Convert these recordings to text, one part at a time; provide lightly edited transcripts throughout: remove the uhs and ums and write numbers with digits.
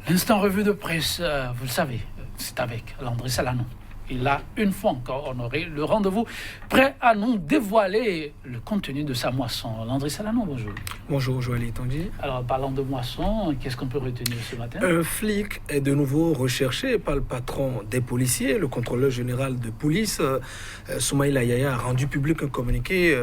L'instant revue de presse, vous le savez, c'est avec Landry Salanou. Il a une fois encore honoré le rendez-vous, prêt à nous dévoiler le contenu de sa moisson. Landry Salanou, bonjour. Bonjour, Joël Etanguy. Alors, parlant de moisson, qu'est-ce qu'on peut retenir ce matin? Un flic est de nouveau recherché par le patron des policiers. Le contrôleur général de police, Soumaïla Yaya, a rendu public un communiqué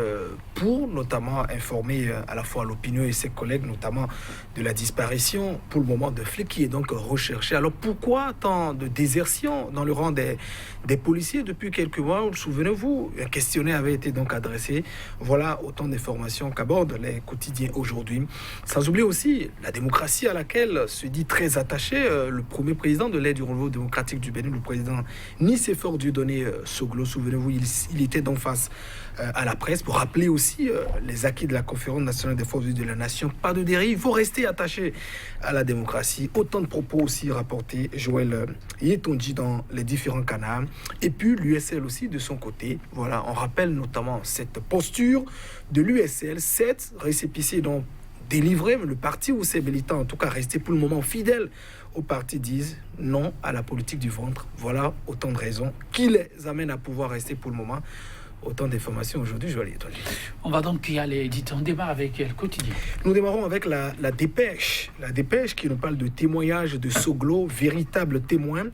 pour notamment informer à la fois l'opinion et ses collègues, notamment de la disparition, pour le moment, de flic qui est donc recherché. Alors, pourquoi tant de désertion dans le rang des policiers depuis quelques mois? Souvenez-vous, un questionnaire avait été donc adressé. Voilà autant d'informations qu'abordent les quotidiens aujourd'hui. Sans oublier aussi la démocratie à laquelle se dit très attaché le premier président de l'aide du renouveau démocratique du Bénin, le président Nicéphore Dieudonné Soglo. Souvenez-vous, il était donc face à la presse pour rappeler aussi les acquis de la conférence nationale des forces vives de la nation. Pas de dérive, il faut rester attaché à la démocratie. Autant de propos aussi rapportés, Joël Yetonji, dans les différents canaux. Et puis l'USL aussi de son côté. Voilà, on rappelle notamment cette posture de l'USL, 7 récépissés dont délivrés, mais le parti ou ses militants, en tout cas restés pour le moment fidèles au parti, disent non à la politique du ventre. Voilà autant de raisons qui les amènent à pouvoir rester pour le moment. Autant d'informations aujourd'hui, je vais aller. On va donc y aller. Dites, on démarre avec le quotidien. Nous démarrons avec la dépêche. La dépêche qui nous parle de témoignage de Soglo, véritable témoin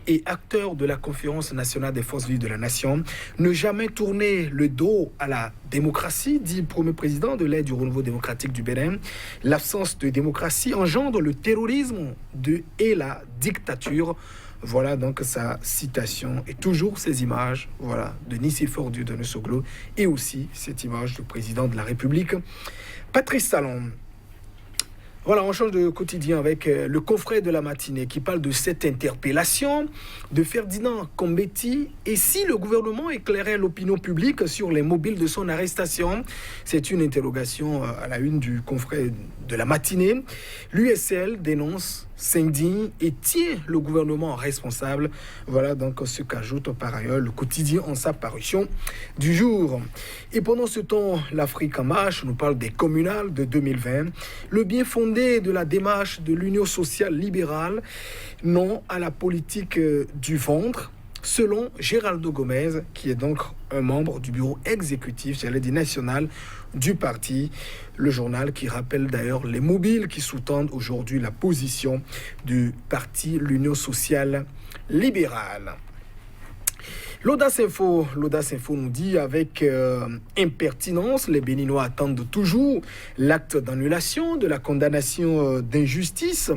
et acteur de la conférence nationale des forces vives de la nation. Ne jamais tourner le dos à la démocratie, dit le premier président de l'aide du renouveau démocratique du Bénin. L'absence de démocratie engendre le terrorisme et la dictature. Voilà donc sa citation et toujours ces images, voilà, de Nicéphore Dieudonné Soglo et aussi cette image du président de la République, Patrice Talon. Voilà, on change de quotidien avec le confrère de la matinée qui parle de cette interpellation de Ferdinand Kombetti et si le gouvernement éclairait l'opinion publique sur les mobiles de son arrestation. C'est une interrogation à la une du confrère de la matinée. L'USL dénonce, s'indigne et tient le gouvernement responsable. Voilà donc ce qu'ajoute par ailleurs le quotidien en sa parution du jour. Et pendant ce temps, l'Afrique en marche nous parle des communales de 2020. Le bien fondé de la démarche de l'Union sociale libérale, non à la politique du ventre, selon Géraldo Gomez, qui est donc un membre du bureau exécutif, j'allais dire national, du parti. Le journal qui rappelle d'ailleurs les mobiles qui sous-tendent aujourd'hui la position du parti l'Union sociale libérale. L'Audace Info nous dit avec impertinence, les Béninois attendent toujours l'acte d'annulation de la condamnation d'injustice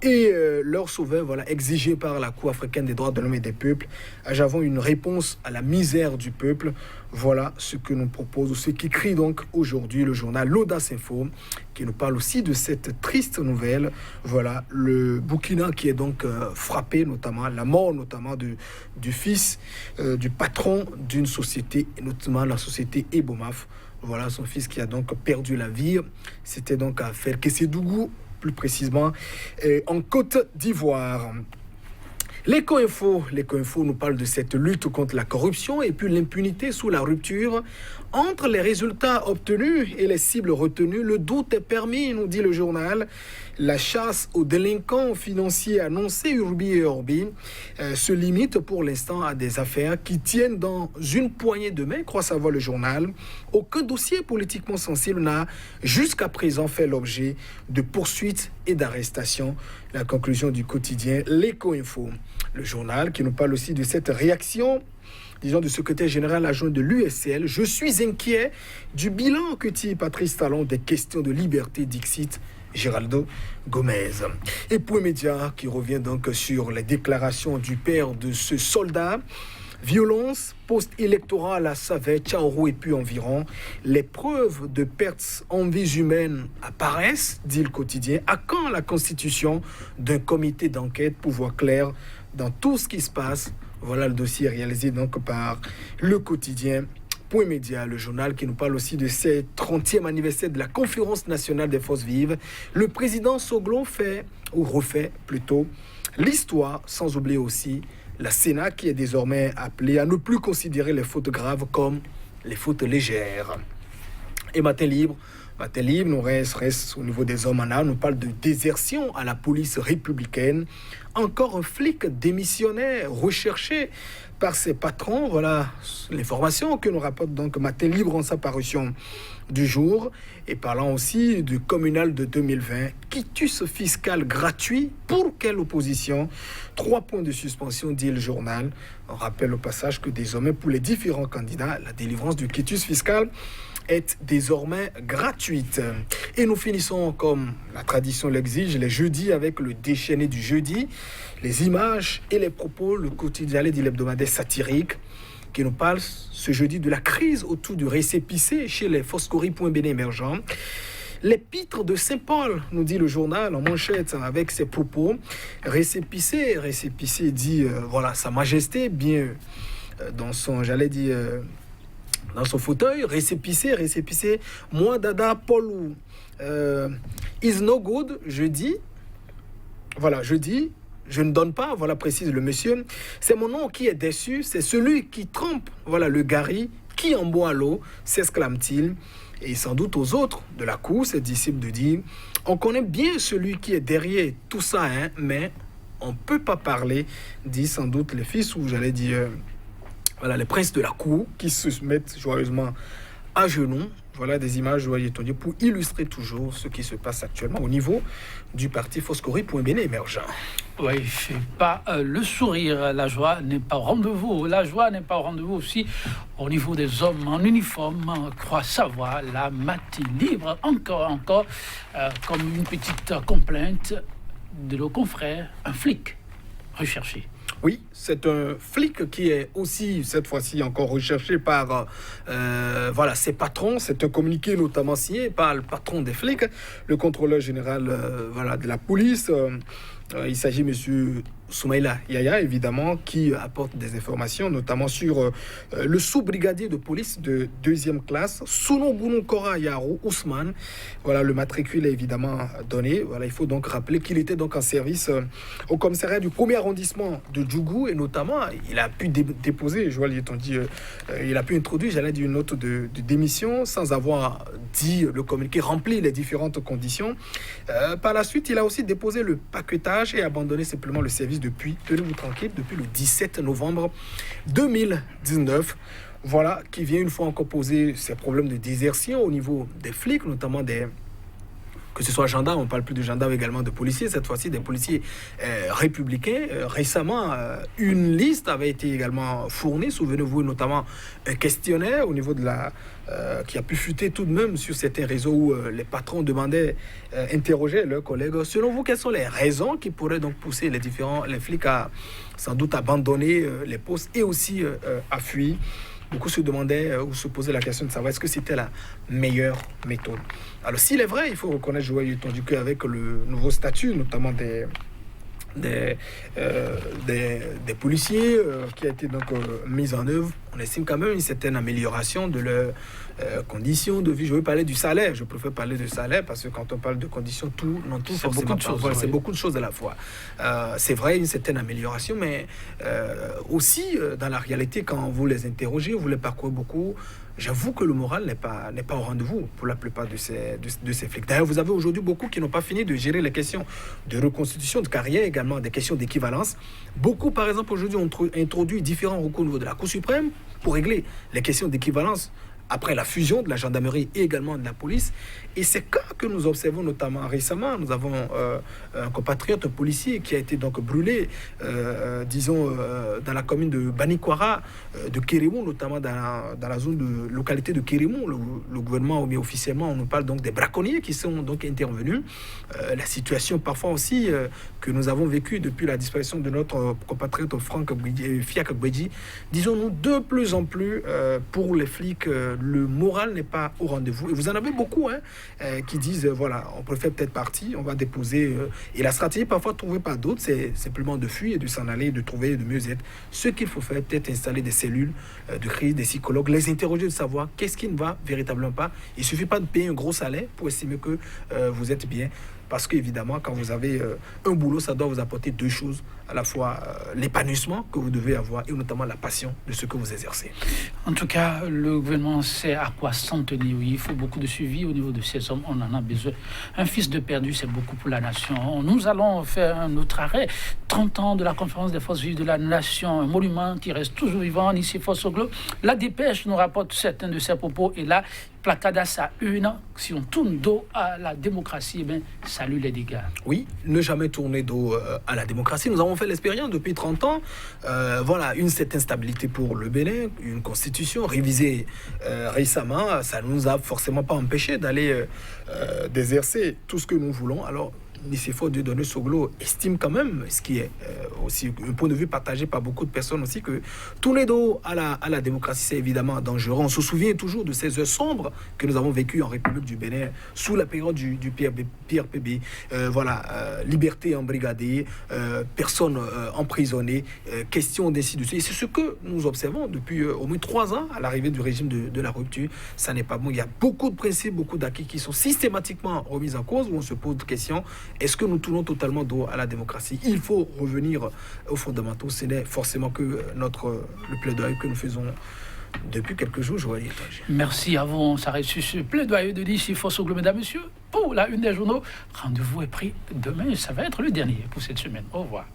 et leur sauveur, voilà, exigé par la Cour africaine des droits de l'homme et des peuples. J'avons une réponse à la misère du peuple. Voilà ce que nous propose, ou ce qu'écrit donc aujourd'hui le journal L'Audace Info, qui nous parle aussi de cette triste nouvelle. Voilà, le Burkina qui est donc frappé, notamment, la mort notamment du fils du patron d'une société, notamment la société Ebomaf. Voilà, son fils qui a donc perdu la vie. C'était donc à faire Kessédougou, plus précisément, en Côte d'Ivoire. L'Éco-Info nous parle de cette lutte contre la corruption et puis l'impunité sous la rupture. Entre les résultats obtenus et les cibles retenues, le doute est permis, nous dit le journal. La chasse aux délinquants financiers annoncés Urbi et Orbi se limite pour l'instant à des affaires qui tiennent dans une poignée de main, croit savoir le journal. Aucun dossier politiquement sensible n'a jusqu'à présent fait l'objet de poursuites et d'arrestations. La conclusion du quotidien L'Éco-Info. Le journal qui nous parle aussi de cette réaction, disons, du secrétaire général adjoint de l'USL. Je suis inquiet du bilan que tire Patrice Talon des questions de liberté, dixit Géraldo Gomez. Et Point Média qui revient donc sur les déclarations du père de ce soldat. Violence post-électorale à Savet, Tchaourou et puis environ. Les preuves de pertes en vies humaines apparaissent, dit le quotidien. À quand la constitution d'un comité d'enquête pour voir clair dans tout ce qui se passe? Voilà le dossier réalisé donc par le quotidien Point Média, le journal qui nous parle aussi de ce 30e anniversaire de la Conférence nationale des forces vives. Le président Soglo fait, ou refait plutôt, l'histoire, sans oublier aussi la Sénat qui est désormais appelée à ne plus considérer les fautes graves comme les fautes légères. Et Matin Libre Matin Libre nous reste au niveau des hommes en armes, nous parle de désertion à la police républicaine. Encore un flic démissionnaire recherché par ses patrons. Voilà l'information que nous rapporte donc Matin Libre en sa parution du jour. Et parlant aussi du communal de 2020, quitus fiscal gratuit pour quelle opposition? 3 points de suspension, dit le journal. On rappelle au passage que désormais pour les différents candidats, la délivrance du quitus fiscal est désormais gratuite. Et nous finissons comme la tradition l'exige, les jeudis avec le déchaîné du jeudi, les images et les propos, le quotidien de l'hebdomadaire satirique qui nous parle ce jeudi de la crise autour du récépissé chez les Foscori.bn émergents. L'épître de Saint-Paul, nous dit le journal en manchette avec ses propos. Récépissé dit voilà Sa Majesté bien dans son, dans son fauteuil, récépissé, moi dada Paul is no good, je dis, je ne donne pas, voilà précise le monsieur, c'est mon nom qui est déçu, c'est celui qui trempe, voilà le gari, qui en boit l'eau, s'exclame-t-il, et sans doute aux autres de la cour, ses disciples de dire, on connaît bien celui qui est derrière tout ça, hein, mais on ne peut pas parler, dit sans doute les fils, ou voilà, les princes de la cour qui se mettent joyeusement à genoux. Voilà des images joyeuses pour illustrer toujours ce qui se passe actuellement au niveau du parti Foscori.bn émergent. Oui, c'est pas le sourire, la joie n'est pas au rendez-vous. La joie n'est pas au rendez-vous aussi au niveau des hommes en uniforme. Croit savoir la Matin Libre, encore, comme une petite complainte de nos confrères, un flic recherché. Oui, c'est un flic qui est aussi, cette fois-ci, encore recherché par ses patrons. C'est un communiqué notamment signé par le patron des flics, le contrôleur général de la police. Il s'agit de M. Soumaïla Yaya, évidemment, qui apporte des informations, notamment sur le sous-brigadier de police de 2e classe, Sounogounou Kora Yaro Ousmane. Voilà, le matricule est évidemment donné. Voilà, il faut donc rappeler qu'il était donc en service au commissariat du 1er arrondissement de Djougou, et notamment, il a pu déposer, il a pu introduire, une note de démission sans avoir dit le communiqué, rempli les différentes conditions. Par la suite, il a aussi déposé le paquetage et abandonné simplement le service depuis, tenez-vous tranquille, depuis le 17 novembre 2019. Voilà, qui vient une fois encore poser ces problèmes de désertion au niveau des flics, notamment que ce soit gendarmes, on parle plus de gendarmes, également de policiers, cette fois-ci des policiers républicains. Récemment, une liste avait été également fournie, souvenez-vous, notamment un questionnaire au niveau de qui a pu fuiter tout de même sur certains réseaux où les patrons demandaient, interrogeaient leurs collègues. Selon vous, quelles sont les raisons qui pourraient donc pousser les flics à sans doute abandonner les postes et aussi à fuir? Beaucoup se demandaient ou se posaient la question de savoir est-ce que c'était la meilleure méthode. Alors s'il est vrai, il faut reconnaître joyeux du qu'avec le nouveau statut, notamment des policiers qui a été donc mis en œuvre, on estime quand même une certaine amélioration de leurs conditions de vie. Je veux parler du salaire, je préfère parler du salaire parce que quand on parle de conditions, c'est forcément beaucoup de choses. Voilà, c'est beaucoup de choses à la fois. C'est vrai, une certaine amélioration, mais aussi dans la réalité, quand vous les interrogez, vous les parcourez beaucoup, j'avoue que le moral n'est pas au rendez-vous pour la plupart de ces flics. D'ailleurs, vous avez aujourd'hui beaucoup qui n'ont pas fini de gérer les questions de reconstitution de carrière, également des questions d'équivalence. Beaucoup, par exemple, aujourd'hui, ont introduit différents recours au niveau de la Cour suprême pour régler les questions d'équivalence après la fusion de la gendarmerie et également de la police. Et ces cas que nous observons notamment récemment, nous avons un compatriote policier qui a été donc brûlé, dans la commune de Banikwara, de Kérémou, notamment dans la zone de localité de Kérémou. Le gouvernement, mais officiellement, on nous parle donc des braconniers qui sont donc intervenus. La situation parfois aussi que nous avons vécue depuis la disparition de notre compatriote Franck Fiak Gbedji, disons-nous de plus en plus pour les flics, le moral n'est pas au rendez-vous. Et vous en avez beaucoup qui disent, voilà, on préfère peut-être partir, on va déposer. Et la stratégie, parfois, trouvée par d'autres, c'est simplement de fuir et de s'en aller, de trouver de mieux être. Ce qu'il faut faire, peut-être installer des cellules de crise, des psychologues, les interroger, de savoir qu'est-ce qui ne va véritablement pas. Il ne suffit pas de payer un gros salaire pour estimer que vous êtes bien. parce qu'évidemment, quand vous avez un boulot, ça doit vous apporter deux choses, à la fois l'épanouissement que vous devez avoir et notamment la passion de ce que vous exercez. En tout cas, le gouvernement sait à quoi s'en tenir. Oui, il faut beaucoup de suivi au niveau de ces hommes, on en a besoin. Un fils de perdu, c'est beaucoup pour la nation. Nous allons faire un autre arrêt. 30 ans de la conférence des forces vives de la nation, un monument qui reste toujours vivant, Nissi Fossoglo. La dépêche nous rapporte certains de ses propos et là, placade à sa une, si on tourne dos à la démocratie, eh bien, salut les dégâts. Oui, ne jamais tourner dos à la démocratie. Nous avons fait l'expérience depuis 30 ans. Voilà, une certaine stabilité pour le Bénin, une constitution révisée récemment. Ça ne nous a forcément pas empêché d'aller d'exercer tout ce que nous voulons. Alors, Nicéphore Dieudonné Soglo estime quand même, ce qui est aussi un point de vue partagé par beaucoup de personnes aussi, que tourner dos à la démocratie, c'est évidemment dangereux. On se souvient toujours de ces heures sombres que nous avons vécues en République du Bénin sous la période du PRPB. Liberté embrigadée, personnes emprisonnées, questions d'ainsi de suite. Et c'est ce que nous observons depuis au moins 3 ans à l'arrivée du régime de la rupture. Ça n'est pas bon. Il y a beaucoup de principes, beaucoup d'acquis qui sont systématiquement remis en cause, où on se pose des questions. Est-ce que nous tournons totalement dos à la démocratie? Il faut revenir aux fondamentaux. Ce n'est forcément que le plaidoyer que nous faisons depuis quelques jours, je vois. Merci à vous. On s'arrête sur ce plaidoyer de Nissi Fossoglo, mesdames, messieurs. Pour la une des journaux, rendez-vous est pris demain. Ça va être le dernier pour cette semaine. Au revoir.